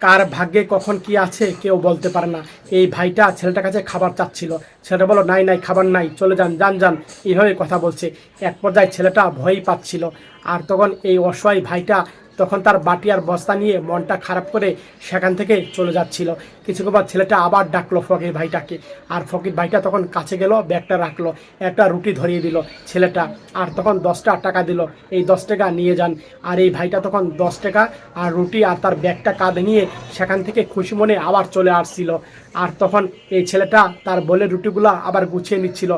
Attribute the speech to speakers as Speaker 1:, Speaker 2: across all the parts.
Speaker 1: কার ভাগ্যে কখন কি আছে কেউ বলতে পারে না। এই ভাইটা ছেলেটার কাছে খাবার চাচ্ছিল, ছেলেটা বলল নাই নাই খাবার নাই, চলে যান যান যান, এইভাবে কথা বলছে। এক পর্যায়ে ছেলেটা ভয়ই পাচ্ছিল। আর তখন এই অসহায় ভাইটা তখন তার বাটি আর বস্তা নিয়ে মনটা খারাপ করে সেখান থেকে চলে যাচ্ছিল। কিছুক্ষণ পর ছেলেটা আবার ডাকলো ফকির ভাইটাকে, আর ফকির ভাইটা তখন কাছে গেল, ব্যাগটা রাখলো, একটা রুটি ধরিয়ে দিল ছেলেটা, আর তখন 10টা টাকা দিল, এই 10 টাকা নিয়ে যান। আর এই ভাইটা তখন 10 টাকা আর রুটি আর তার ব্যাগটা কাঁধে নিয়ে সেখান থেকে খুশি মনে আবার চলে আসছিল। আর তখন এই ছেলেটা তার বলে রুটিগুলো আবার গুছিয়ে নিচ্ছিল,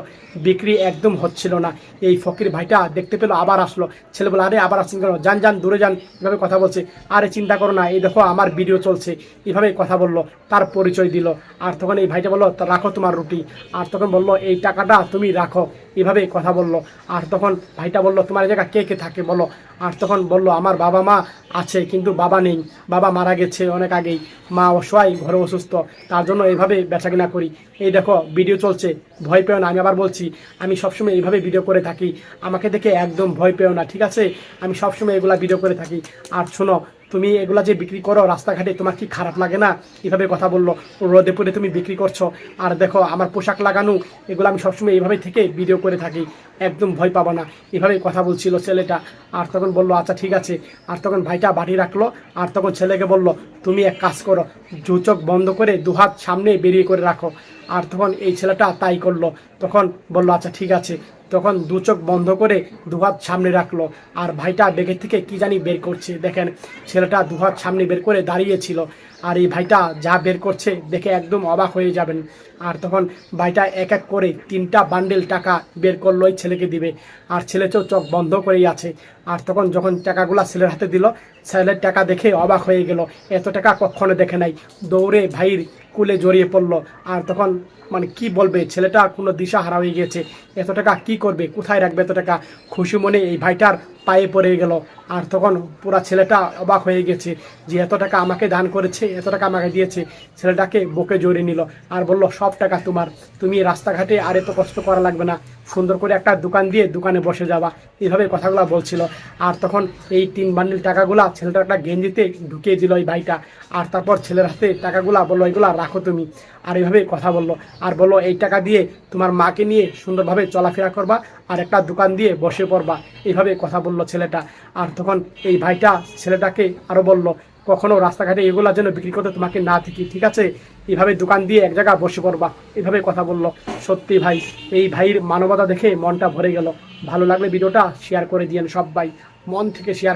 Speaker 1: বিক্রি একদম হচ্ছিল না। এই ফকির ভাইটা দেখতে পেলো, আবার আসলো। ছেলে বলে আরে আবার আসছেন কেন, যান যান দূরে যান, এভাবে কথা বলছে। আরে চিন্তা করো না, এই দেখো আমার ভিডিও চলছে, এভাবে কথা বললো, তার পরিচয় দিল। আর তখন এই ভাইটা বললো রাখো তোমার রুটি। আর তখন বললো এই টাকাটা তুমি রাখো, এভাবে কথা বললো। আর তখন ভাইটা বললো তোমার জায়গা কে কে থাকে বলো। আর তখন বললো আমার বাবা মা আছে, কিন্তু বাবা নেই, বাবা মারা গেছে অনেক আগেই, মা অসহায়, ঘরে অসুস্থ, তার জন্য এইভাবে বেচাকেনা করি। এই দেখো ভিডিও চলছে, ভয় পেও না। আমি আবার বলছি, আমি সবসময় এইভাবে ভিডিও করে থাকি, আমাকে দেখে একদম ভয় পেও না, ঠিক আছে? আমি সবসময় এগুলা ভিডিও করে থাকি। আর শোনো, তুমি এগুলা যে বিক্রি করো রাস্তাঘাটে, তোমার কি খারাপ লাগে না? এভাবে কথা বললো, রোদে পড়ে তুমি বিক্রি করছো, আর দেখো আমার পোশাক লাগানো, এগুলো আমি সবসময় এইভাবে থেকে ভিডিও করে থাকি, একদম ভয় পাবো না, এভাবেই কথা বলছিল ছেলেটা। আর তখন বললো আচ্ছা ঠিক আছে। আর তখন ভাইটা বাড়ি রাখলো। আর তখন ছেলেকে বলল তুমি এক কাজ করো, দু চোখ বন্ধ করে দুহাত সামনে বেরিয়ে করে রাখো। আর তখন এই ছেলেটা তাই করলো। তখন বললো আচ্ছা ঠিক আছে। তখন দু চোখ বন্ধ করে দুহাত সামনে রাখলো। আর ভাইটা ব্যাগের থেকে কি জানি বের করছে, দেখেন ছেলেটা দুহাত সামনে বের করে দাঁড়িয়েছিল। আর এই ভাইটা যা বের করছে দেখে একদম অবাক হয়ে যাবেন। আর তখন ভাইটা এক এক করে 3টা বান্ডেল টাকা বের করলো ওই ছেলেকে দিবে। আর ছেলে তো চোখ বন্ধ করেই আছে। আর তখন যখন টাকাগুলা ছেলের হাতে দিল, ছেলের টাকা দেখে অবাক হয়ে গেল, এত টাকা কখনো দেখে নাই। দৌড়ে ভাইয়ের কুলে জড়িয়ে পড়লো। আর তখন মানে কি বলবে, ছেলেটা কোনো দিশা হারা হয়ে গিয়েছে, এত টাকা কি করবে, কোথায় রাখবে এত টাকা। খুশি মনে এই ভাইটার পায়ে পড়ে গেল। আর তখন পুরা ছেলেটা অবাক হয়ে গেছে যে এত টাকা আমাকে দান করেছে, এত টাকা আমাকে দিয়েছে। ছেলেটাকে বুকে জড়িয়ে নিল আর বলল সব টাকা তোমার, তুমি রাস্তাঘাটে আর এত কষ্ট করা লাগবে না, সুন্দর করে একটা দোকান দিয়ে দোকানে বসে যাবা, এইভাবে কথাগুলো বলছিল। আর তখন এই 3 বান্ডিল টাকাগুলা ছেলেটার একটা গেঞ্জিতে ঢুকিয়ে দিল এই ভাইটা। আর তারপর ছেলের হাতে টাকাগুলা বললো এগুলা রাখো তুমি। আর এইভাবে কথা বললো। আর বললো এই টাকা দিয়ে তোমার মাকে নিয়ে সুন্দরভাবে চলাফেরা করবা, আর একটা দোকান দিয়ে বসে পড়বা, এইভাবে কথা বললো ছেলেটা। আর তখন এই ভাইটা ছেলেটাকে আরও বলল কখনো রাস্তাঘাটে এগুলা যেন বিক্রি করতে তোমাকে না থাকি, ঠিক আছে? এইভাবে দোকান দিয়ে এক জায়গায় বসে পড়বা, এইভাবে কথা বললো। সত্যি ভাই, এই ভাইয়ের মানবতা দেখে মনটা ভরে গেল। ভালো লাগলে ভিডিওটা শেয়ার করে দিয়েন সবাই, মন থেকে শেয়ার।